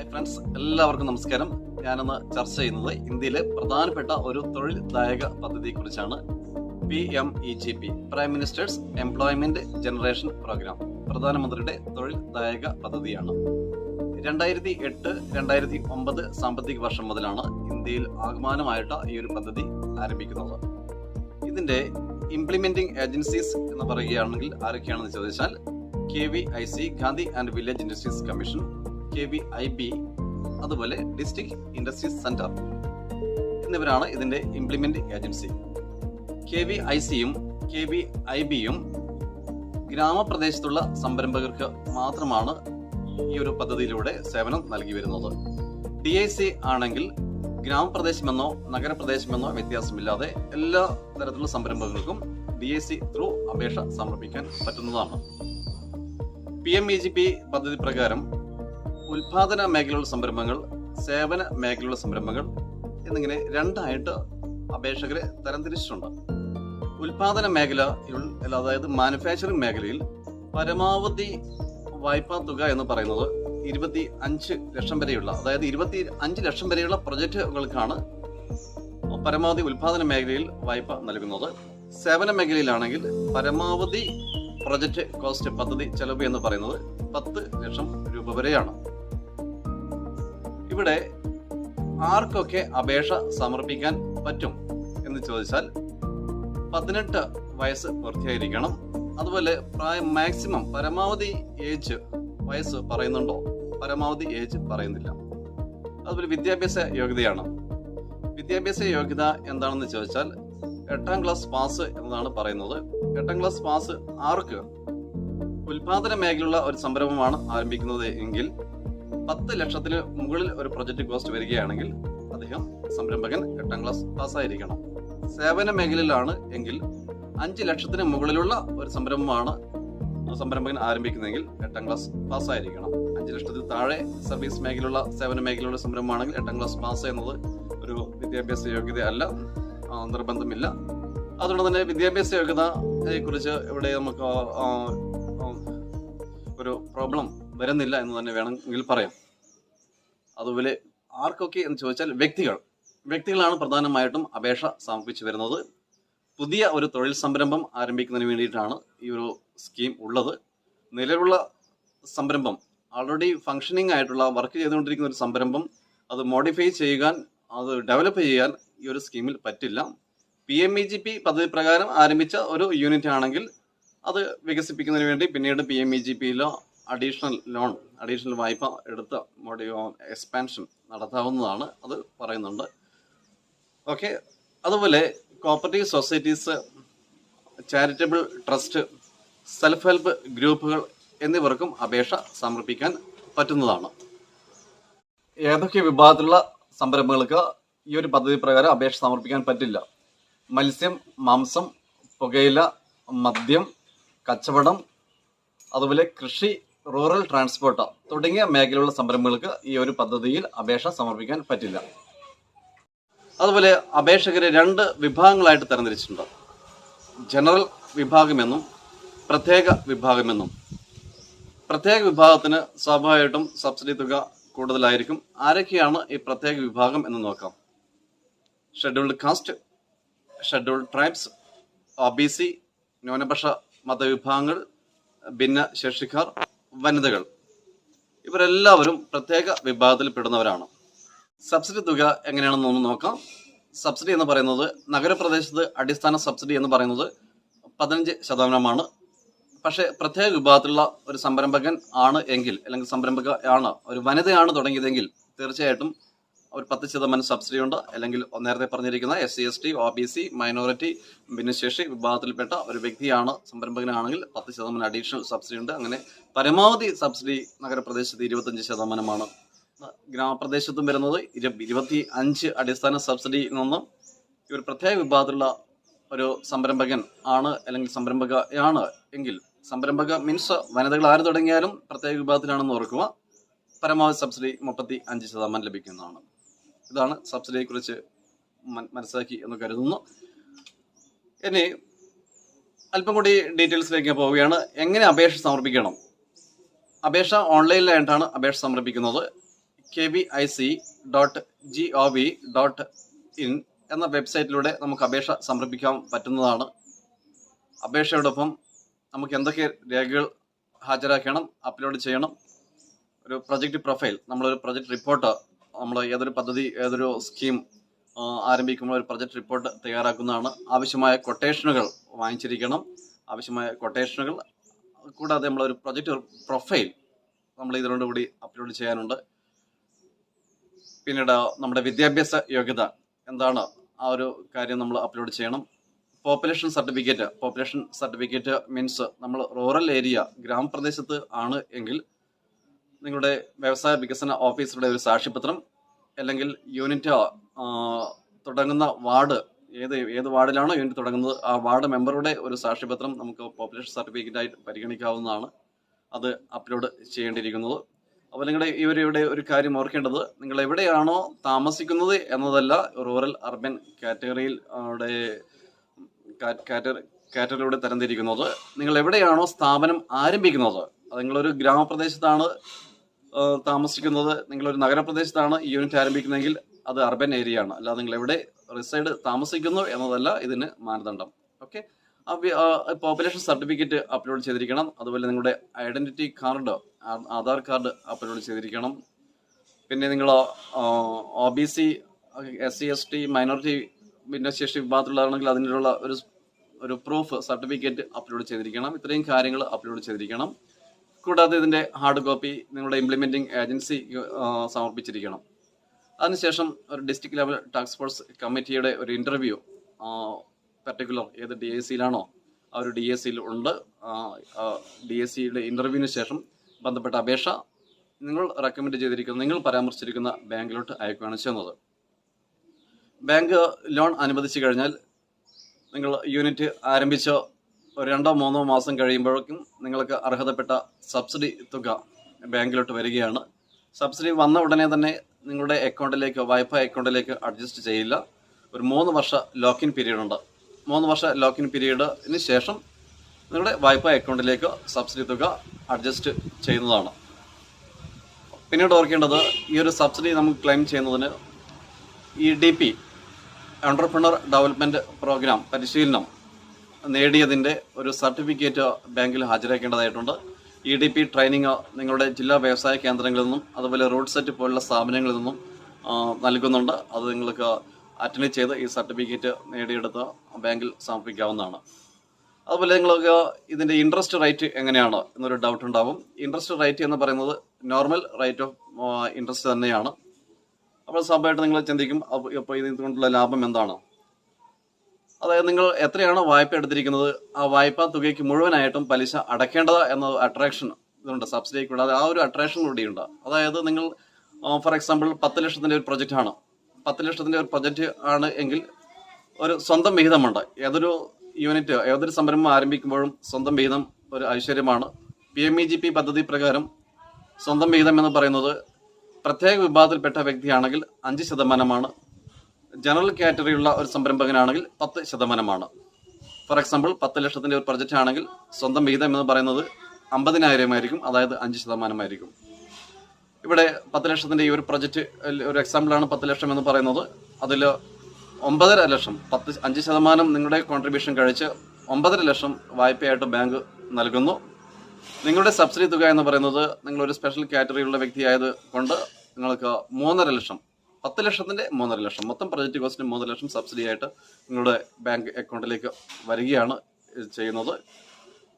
Hi friends, എല്ലാവർക്കും നമസ്കാരം. ഞാനൊന്ന് ചർച്ച ചെയ്യുന്നത് ഇന്ത്യയിലെ പ്രധാനപ്പെട്ട ഒരു തൊഴിൽദായക പദ്ധതിയെക്കുറിച്ചാണ്. PMEGP, prime minister's employment generation programme, പ്രധാനമന്ത്രിയുടെ തൊഴിൽദായക പദ്ധതിയാണ്. 2008-2009 സാമ്പത്തിക വർഷം മുതലാണ് ഇന്ത്യയിൽ ആകമാനമായിട്ട് ഈ ഒരു പദ്ധതി ആരംഭിക്കുന്നത്. ഇതിന്റെ ഇംപ്ലിമെന്റിംഗ് ഏജൻസീസ് എന്ന് പറയുകയാണെങ്കിൽ ആരൊക്കെയാണെന്ന് ചോദിച്ചാൽ KVIC, Gandhi and village industries commission, KVIB, അതുപോലെ ഡിസ്ട്രിക്ട് ഇൻഡസ്ട്രീസ് സെന്റർ എന്നിവരാണ് ഇതിന്റെ ഇംപ്ലിമെന്റിംഗ് ഏജൻസി. KVICയും KVIBയും ഗ്രാമപ്രദേശത്തുള്ള സംരംഭകർക്ക് മാത്രമാണ് ഈ ഒരു പദ്ധതിയിലൂടെ സേവനം നൽകി വരുന്നത്. DIC ആണെങ്കിൽ ഗ്രാമപ്രദേശമെന്നോ നഗരപ്രദേശമെന്നോ വ്യത്യാസമില്ലാതെ എല്ലാ തരത്തിലുള്ള സംരംഭകർക്കും DIC ത്രൂ അപേക്ഷ സമർപ്പിക്കാൻ പറ്റുന്നതാണ്. PMEGP പദ്ധതി പ്രകാരം ഉൽപാദന മേഖലയുള്ള സംരംഭങ്ങൾ, സേവന മേഖലയുള്ള സംരംഭങ്ങൾ എന്നിങ്ങനെ രണ്ടായിട്ട് അപേക്ഷകരെ തരംതിരിച്ചിട്ടുണ്ട്. ഉൽപാദന മേഖലയിൽ, അതായത് മാനുഫാക്ചറിംഗ് മേഖലയിൽ പരമാവധി വായ്പാ തുക എന്ന് പറയുന്നത് 25 ലക്ഷം വരെയുള്ള, അതായത് 25 ലക്ഷം വരെയുള്ള പ്രൊജക്റ്റുകൾക്കാണ് പരമാവധി ഉൽപാദന മേഖലയിൽ വായ്പ നൽകുന്നത്. സേവന മേഖലയിലാണെങ്കിൽ പരമാവധി പ്രൊജക്റ്റ് കോസ്റ്റ്, പദ്ധതി ചെലവ് എന്ന് പറയുന്നത് 10 ലക്ഷം രൂപ വരെയാണ്. ഇവിടെ ആർക്കൊക്കെ അപേക്ഷ സമർപ്പിക്കാൻ പറ്റും എന്ന് ചോദിച്ചാൽ 18 വയസ്സ് പൂർത്തിയായിരിക്കണം. അതുപോലെ മാക്സിമം പരമാവധി ഏജ് വയസ്സ് പറയുന്നുണ്ടോ? പരമാവധി ഏജ് പറയുന്നില്ല. അതുപോലെ വിദ്യാഭ്യാസ യോഗ്യതയാണ്. വിദ്യാഭ്യാസ യോഗ്യത എന്താണെന്ന് ചോദിച്ചാൽ 8ാം ക്ലാസ് പാസ് എന്നതാണ് പറയുന്നത്. 8ാം ക്ലാസ് പാസ് ആർക്ക്? ഉൽപാദന മേഖലയുള്ള ഒരു സംരംഭമാണ് ആരംഭിക്കുന്നത് എങ്കിൽ 10 ലക്ഷത്തിന് മുകളിൽ ഒരു പ്രൊജക്ട് കോസ്റ്റ് വരികയാണെങ്കിൽ അദ്ദേഹം സംരംഭകൻ 8ാം ക്ലാസ് പാസ്സായിരിക്കണം. സേവന മേഖലയിലാണ് എങ്കിൽ 5 ലക്ഷത്തിന് മുകളിലുള്ള ഒരു സംരംഭമാണ് സംരംഭകൻ ആരംഭിക്കുന്നതെങ്കിൽ 8ാം ക്ലാസ് പാസ്സായിരിക്കണം. 5 ലക്ഷത്തിൽ താഴെ സർവീസ് മേഖലയുള്ള, സേവന മേഖലയുള്ള സംരംഭമാണെങ്കിൽ 8ാം ക്ലാസ് പാസ് എന്നത് ഒരു വിദ്യാഭ്യാസ യോഗ്യത അല്ല, നിർബന്ധമില്ല. അതുകൊണ്ട് തന്നെ വിദ്യാഭ്യാസ യോഗ്യതയെ കുറിച്ച് ഇവിടെ നമുക്ക് ഒരു പ്രോബ്ലം വരുന്നില്ല എന്ന് തന്നെ വേണമെങ്കിൽ പറയാം. അതുപോലെ ആർക്കൊക്കെ എന്ന് ചോദിച്ചാൽ വ്യക്തികളാണ് പ്രധാനമായിട്ടും അപേക്ഷ സമർപ്പിച്ചു വരുന്നത്. പുതിയ ഒരു തൊഴിൽ സംരംഭം ആരംഭിക്കുന്നതിന് വേണ്ടിയിട്ടാണ് ഈ ഒരു സ്കീം ഉള്ളത്. നിലവിലുള്ള സംരംഭം, ഓൾറെഡി ഫങ്ഷനിങ് ആയിട്ടുള്ള, വർക്ക് ചെയ്തുകൊണ്ടിരിക്കുന്ന ഒരു സംരംഭം അത് മോഡിഫൈ ചെയ്യാൻ, അത് ഡെവലപ്പ് ചെയ്യാൻ ഈ ഒരു സ്കീമിൽ പറ്റില്ല. PMEGP പദ്ധതി പ്രകാരം ആരംഭിച്ച ഒരു യൂണിറ്റ് ആണെങ്കിൽ അത് വികസിപ്പിക്കുന്നതിന് വേണ്ടി പിന്നീട് PMEGPയിലോ അഡീഷണൽ വായ്പ എടുത്ത് എക്സ്പാൻഷൻ നടത്താവുന്നതാണ്. അത് പറയുന്നുണ്ട്. ഓക്കെ. അതുപോലെ cooperative societies, charitable trust, self help ഗ്രൂപ്പുകൾ എന്നിവർക്കും അപേക്ഷ സമർപ്പിക്കാൻ പറ്റുന്നതാണ്. ഏതൊക്കെ വിഭാഗത്തിലുള്ള സംരംഭങ്ങൾക്ക് ഈ ഒരു പദ്ധതി പ്രകാരം അപേക്ഷ സമർപ്പിക്കാൻ പറ്റില്ല? മത്സ്യം, മാംസം, പുകയില, മദ്യം, കച്ചവടം, അതുപോലെ കൃഷി, റൂറൽ ട്രാൻസ്പോർട്ട് തുടങ്ങിയ മേഖലയിലുള്ള സംരംഭങ്ങൾക്ക് ഈ ഒരു പദ്ധതിയിൽ അപേക്ഷ സമർപ്പിക്കാൻ പറ്റില്ല. അതുപോലെ അപേക്ഷകരെ 2 വിഭാഗങ്ങളായിട്ട് തരംതിരിച്ചിട്ടുണ്ട്. ജനറൽ വിഭാഗമെന്നും പ്രത്യേക വിഭാഗമെന്നും. പ്രത്യേക വിഭാഗത്തിന് സ്വാഭാവികമായിട്ടും സബ്സിഡി തുക കൂടുതലായിരിക്കും. ആരൊക്കെയാണ് ഈ പ്രത്യേക വിഭാഗം എന്ന് നോക്കാം. Scheduled caste, scheduled tribes, OBC, ന്യൂനപക്ഷ മതവിഭാഗങ്ങൾ, ഭിന്നശേഷിക്കാർ, വനിതകൾ, ഇവരെല്ലാവരും പ്രത്യേക വിഭാഗത്തിൽ പെടുന്നവരാണ്. സബ്സിഡി തുക എങ്ങനെയാണെന്ന് ഒന്ന് നോക്കാം. സബ്സിഡി എന്ന് പറയുന്നത് നഗരപ്രദേശത്ത് അടിസ്ഥാന സബ്സിഡി എന്ന് പറയുന്നത് 15%. പക്ഷേ പ്രത്യേക വിഭാഗത്തിലുള്ള ഒരു സംരംഭകൻ ആണ് എങ്കിൽ, അല്ലെങ്കിൽ സംരംഭക ആണ്, ഒരു വനിതയാണ് തുടങ്ങിയതെങ്കിൽ തീർച്ചയായിട്ടും ഒരു 10% സബ്സിഡി ഉണ്ട്. അല്ലെങ്കിൽ നേരത്തെ പറഞ്ഞിരിക്കുന്ന SC ST OBC മൈനോറിറ്റി ഭിന്നശേഷി വിഭാഗത്തിൽപ്പെട്ട ഒരു വ്യക്തിയാണ് സംരംഭകനാണെങ്കിൽ 10% അഡീഷണൽ സബ്സിഡി ഉണ്ട്. അങ്ങനെ പരമാവധി സബ്സിഡി നഗരപ്രദേശത്ത് 25%, ഗ്രാമപ്രദേശത്തും വരുന്നത് 25 അടിസ്ഥാന സബ്സിഡിയിൽ നിന്നും ഈ ഒരു പ്രത്യേക വിഭാഗത്തിലുള്ള ഒരു സംരംഭകൻ ആണ് അല്ലെങ്കിൽ സംരംഭകയാണ് എങ്കിൽ, സംരംഭക മീൻസ് വനിതകൾ ആര് തുടങ്ങിയാലും പ്രത്യേക വിഭാഗത്തിലാണെന്ന് ഓർക്കുക, പരമാവധി സബ്സിഡി 35% ലഭിക്കുന്നതാണ്. ഇതാണ് സബ്സിഡിയെ കുറിച്ച് മനസ്സിലാക്കി എന്ന് കരുതുന്നു. ഇനി അല്പം കൂടി ഡീറ്റെയിൽസിലേക്ക് പോവുകയാണ്. എങ്ങനെ അപേക്ഷ സമർപ്പിക്കണം? അപേക്ഷ ഓൺലൈനിലായിട്ടാണ് അപേക്ഷ സമർപ്പിക്കുന്നത്. KVIC.gov.in എന്ന വെബ്സൈറ്റിലൂടെ നമുക്ക് അപേക്ഷ സമർപ്പിക്കാൻ പറ്റുന്നതാണ്. അപേക്ഷയോടൊപ്പം നമുക്ക് എന്തൊക്കെ രേഖകൾ ഹാജരാക്കണം, അപ്ലോഡ് ചെയ്യണം, ഒരു പ്രൊജക്റ്റ് പ്രൊഫൈൽ, നമ്മളൊരു പ്രൊജക്റ്റ് റിപ്പോർട്ട്, നമ്മൾ ഏതൊരു പദ്ധതി ഏതൊരു സ്കീം ആരംഭിക്കുമ്പോൾ ഒരു പ്രൊജക്റ്റ് റിപ്പോർട്ട് തയ്യാറാക്കുന്നതാണ്. ആവശ്യമായ കൊട്ടേഷനുകൾ വാങ്ങിച്ചിരിക്കണം. ആവശ്യമായ കൊട്ടേഷനുകൾ കൂടാതെ നമ്മളൊരു പ്രൊജക്റ്റ് പ്രൊഫൈൽ നമ്മൾ ഇതിനോടുകൂടി അപ്ലോഡ് ചെയ്യാനുണ്ട്. പിന്നീട് നമ്മുടെ വിദ്യാഭ്യാസ യോഗ്യത എന്താണ്, ആ ഒരു കാര്യം നമ്മൾ അപ്ലോഡ് ചെയ്യണം. പോപ്പുലേഷൻ സർട്ടിഫിക്കറ്റ് മീൻസ് നമ്മൾ റൂറൽ ഏരിയ ഗ്രാമപ്രദേശത്ത് ആണ് എങ്കിൽ നിങ്ങളുടെ വ്യവസായ വികസന ഓഫീസറുടെ ഒരു സാക്ഷ്യപത്രം, അല്ലെങ്കിൽ യൂണിറ്റ് തുടങ്ങുന്ന വാർഡ് ഏത് വാർഡിലാണോ യൂണിറ്റ് തുടങ്ങുന്നത് ആ വാർഡ് മെമ്പറുടെ ഒരു സാക്ഷ്യപത്രം നമുക്ക് പോപ്പുലേഷൻ സർട്ടിഫിക്കറ്റായിട്ട് പരിഗണിക്കാവുന്നതാണ്. അത് അപ്ലോഡ് ചെയ്യേണ്ടിയിരിക്കുന്നത്. അപ്പോൾ നിങ്ങളുടെ ഇവരുടെ ഒരു കാര്യം ഓർക്കേണ്ടത്, നിങ്ങൾ എവിടെയാണോ താമസിക്കുന്നത് എന്നതല്ല റൂറൽ അർബൻ കാറ്റഗറിയിലൂടെ തരംതിരിക്കുന്നത്. നിങ്ങൾ എവിടെയാണോ സ്ഥാപനം ആരംഭിക്കുന്നത്, അത് നിങ്ങളൊരു ഗ്രാമപ്രദേശത്താണ് താമസിക്കുന്നത്, നിങ്ങളൊരു നഗരപ്രദേശത്താണ് ഈ യൂണിറ്റ് ആരംഭിക്കുന്നതെങ്കിൽ അത് അർബൻ ഏരിയ ആണ്. അല്ലാതെ നിങ്ങൾ എവിടെ റിസൈഡ് താമസിക്കുന്നു എന്നതല്ല ഇതിന് മാനദണ്ഡം. ഓക്കെ, പോപ്പുലേഷൻ സർട്ടിഫിക്കറ്റ് അപ്ലോഡ് ചെയ്തിരിക്കണം. അതുപോലെ നിങ്ങളുടെ identity card, Aadhaar card upload ചെയ്തിരിക്കണം. പിന്നെ നിങ്ങൾ OBC, SC ST മൈനോറിറ്റി ഭിന്നശേഷി വിഭാഗത്തിലുള്ളതാണെങ്കിൽ അതിനുള്ള ഒരു പ്രൂഫ് സർട്ടിഫിക്കറ്റ് അപ്ലോഡ് ചെയ്തിരിക്കണം. ഇത്രയും കാര്യങ്ങൾ അപ്ലോഡ് ചെയ്തിരിക്കണം. കൂടാതെ ഇതിൻ്റെ ഹാർഡ് കോപ്പി നിങ്ങളുടെ ഇംപ്ലിമെൻറ്റിംഗ് ഏജൻസി സമർപ്പിച്ചിരിക്കണം. അതിനുശേഷം ഒരു ഡിസ്ട്രിക്ട് ലെവൽ ടാസ്ക് ഫോഴ്സ് കമ്മിറ്റിയുടെ ഒരു ഇൻ്റർവ്യൂ പർട്ടിക്കുലർ ഏത് DICയിലാണോ ആ ഒരു DICയിൽ ഉണ്ട്. DICയുടെ ഇൻ്റർവ്യൂവിന് ശേഷം ബന്ധപ്പെട്ട അപേക്ഷ നിങ്ങൾ റെക്കമെൻഡ് ചെയ്തിരിക്കുന്ന, നിങ്ങൾ പരാമർശിച്ചിരിക്കുന്ന ബാങ്കിലോട്ട് അയക്കുകയാണ് ചെയ്യുന്നത്. ബാങ്ക് ലോൺ അനുവദിച്ചു കഴിഞ്ഞാൽ നിങ്ങൾ യൂണിറ്റ് ആരംഭിച്ച് ഒരു 2-3 മാസം കഴിയുമ്പോഴേക്കും നിങ്ങൾക്ക് അർഹതപ്പെട്ട സബ്സിഡി തുക ബാങ്കിലോട്ട് വരികയാണ്. സബ്സിഡി വന്ന ഉടനെ തന്നെ നിങ്ങളുടെ അക്കൗണ്ടിലേക്ക്, വായ്പാ അക്കൗണ്ടിലേക്ക് അഡ്ജസ്റ്റ് ചെയ്യില്ല. ഒരു 3 വർഷ ലോക്കിൻ പീരീഡ് ഉണ്ട്. 3 വർഷ ലോക്കിൻ പീരീഡിന് ശേഷം നിങ്ങളുടെ വായ്പാ അക്കൗണ്ടിലേക്ക് സബ്സിഡി തുക അഡ്ജസ്റ്റ് ചെയ്യുന്നതാണ്. പിന്നീട് ഓർക്കേണ്ടത്, ഈ ഒരു സബ്സിഡി നമുക്ക് ക്ലെയിം ചെയ്യുന്നതിന് EDP എൻ്റർപ്രണർ ഡെവലപ്മെൻറ്റ് പ്രോഗ്രാം പരിശീലനം നേടിയതിൻ്റെ ഒരു സർട്ടിഫിക്കറ്റ് ബാങ്കിൽ ഹാജരാക്കേണ്ടതായിട്ടുണ്ട്. EDP ട്രെയിനിങ് നിങ്ങളുടെ ജില്ലാ വ്യവസായ കേന്ദ്രങ്ങളിൽ നിന്നും അതുപോലെ റോഡ് സെറ്റ് പോലുള്ള സ്ഥാപനങ്ങളിൽ നിന്നും നൽകുന്നുണ്ട്. അത് നിങ്ങൾക്ക് അറ്റൻഡ് ചെയ്ത് ഈ സർട്ടിഫിക്കറ്റ് നേടിയെടുത്ത് ബാങ്കിൽ സമർപ്പിക്കാവുന്നതാണ്. അതുപോലെ നിങ്ങൾക്ക് ഇതിൻ്റെ ഇൻട്രസ്റ്റ് റേറ്റ് എങ്ങനെയാണ് എന്നൊരു ഡൗട്ട് ഉണ്ടാവും. ഇൻട്രസ്റ്റ് റേറ്റ് എന്ന് പറയുന്നത് നോർമൽ റേറ്റ് ഓഫ് ഇൻട്രസ്റ്റ് തന്നെയാണ്. അപ്പോൾ സ്വാഭാവികമായിട്ട് നിങ്ങൾ ചിന്തിക്കും, അപ്പോൾ ഇതുകൊണ്ടുള്ള ലാഭം എന്താണ്? അതായത് നിങ്ങൾ എത്രയാണോ വായ്പ എടുത്തിരിക്കുന്നത് ആ വായ്പാ തുകയ്ക്ക് മുഴുവനായിട്ടും പലിശ അടയ്ക്കേണ്ടത് എന്ന അട്രാക്ഷൻ ഇതുണ്ട്. സബ്സിഡി കൂടാതെ ആ ഒരു അട്രാക്ഷൻ കൂടിയുണ്ട്. അതായത് നിങ്ങൾ ഫോർ എക്സാമ്പിൾ 10 ലക്ഷത്തിൻ്റെ ഒരു പ്രൊജക്റ്റ് ആണ്, 10 ലക്ഷത്തിൻ്റെ ഒരു പ്രൊജക്റ്റ് ആണ് എങ്കിൽ ഒരു സ്വന്തം വിഹിതമുണ്ട്. ഏതൊരു യൂണിറ്റ്, ഏതൊരു സംരംഭം ആരംഭിക്കുമ്പോഴും സ്വന്തം വിഹിതം ഒരു ഐശ്വര്യമാണ്. PMEGP പദ്ധതി പ്രകാരം സ്വന്തം വിഹിതം എന്ന് പറയുന്നത് പ്രത്യേക വിഭാഗത്തിൽപ്പെട്ട വ്യക്തിയാണെങ്കിൽ 5%, ജനറൽ കാറ്റഗറിയുള്ള ഒരു സംരംഭകനാണെങ്കിൽ 10%. ഫോർ എക്സാമ്പിൾ 10 ലക്ഷത്തിൻ്റെ ഒരു പ്രൊജക്റ്റ് ആണെങ്കിൽ സ്വന്തം വിഹിതം എന്ന് പറയുന്നത് 50,000 ആയിരിക്കും, അതായത് 5% ആയിരിക്കും. ഇവിടെ 10 ലക്ഷത്തിൻ്റെ ഈ ഒരു പ്രൊജക്റ്റ് ഒരു എക്സാമ്പിളാണ് 10 ലക്ഷം എന്ന് പറയുന്നത്. അതിൽ 9.5 ലക്ഷം 5% നിങ്ങളുടെ കോൺട്രിബ്യൂഷൻ കഴിച്ച് 9.5 ലക്ഷം വായ്പയായിട്ട് ബാങ്ക് നൽകുന്നു. നിങ്ങളുടെ സബ്സിഡി തുക എന്ന് പറയുന്നത് നിങ്ങളൊരു സ്പെഷ്യൽ കാറ്റഗറിയുള്ള വ്യക്തിയായത് കൊണ്ട് നിങ്ങൾക്ക് 3.5 ലക്ഷം, 10 ലക്ഷത്തിൻ്റെ 3.5 ലക്ഷം, മൊത്തം പ്രൊജക്റ്റ് കോസ്റ്റിന് 3 ലക്ഷം സബ്സിഡി ആയിട്ട് നിങ്ങളുടെ ബാങ്ക് അക്കൗണ്ടിലേക്ക് വരികയാണ് ചെയ്യുന്നത്.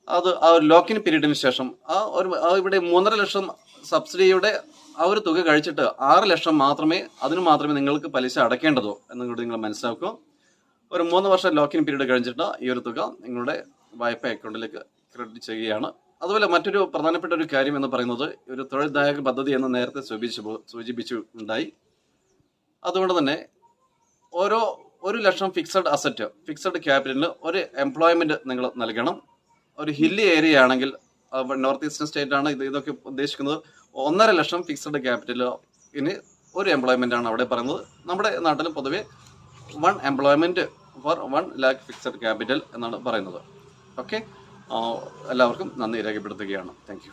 അത് ആ ഒരു ലോക്കിൻ പീരീഡിന് ശേഷം ഇവിടെ 3.5 ലക്ഷം സബ്സിഡിയുടെ ആ ഒരു തുക കഴിച്ചിട്ട് 6 ലക്ഷം അതിന് മാത്രമേ നിങ്ങൾക്ക് പലിശ അടയ്ക്കേണ്ടതോ എന്നുകൂടി നിങ്ങൾ മനസ്സിലാക്കുക. ഒരു 3 വർഷം ലോക്കിൻ പീരീഡ് കഴിഞ്ഞിട്ട് ഈ ഒരു തുക നിങ്ങളുടെ വായ്പ അക്കൗണ്ടിലേക്ക് ക്രെഡിറ്റ് ചെയ്യുകയാണ്. അതുപോലെ മറ്റൊരു പ്രധാനപ്പെട്ട ഒരു കാര്യം എന്ന് പറയുന്നത്, ഒരു തൊഴിൽദായക പദ്ധതി എന്ന് നേരത്തെ സൂചിപ്പിച്ചുണ്ടായി. അതുകൊണ്ട് തന്നെ 1 ലക്ഷം ഫിക്സഡ് ക്യാപിറ്റലിന് ഒരു എംപ്ലോയ്മെന്റ് നിങ്ങൾ നൽകണം. ഒരു ഹില്ലി ഏരിയ ആണെങ്കിൽ, നോർത്ത് ഈസ്റ്റേൺ സ്റ്റേറ്റ് ആണ് ഇതൊക്കെ ഉദ്ദേശിക്കുന്നത്, 1.5 ലക്ഷം ഫിക്സഡ് ക്യാപിറ്റലിന് ഒരു എംപ്ലോയ്മെന്റ് ആണ് അവിടെ പറയുന്നത്. നമ്മുടെ നാട്ടിൽ പൊതുവെ 1 employment four 1 lakh fixed capital എന്നാണ് പറയുന്നത്. ഓക്കെ, എല്ലാവർക്കും നന്ദി രേഖപ്പെടുത്തുകയാണ്. Thank you.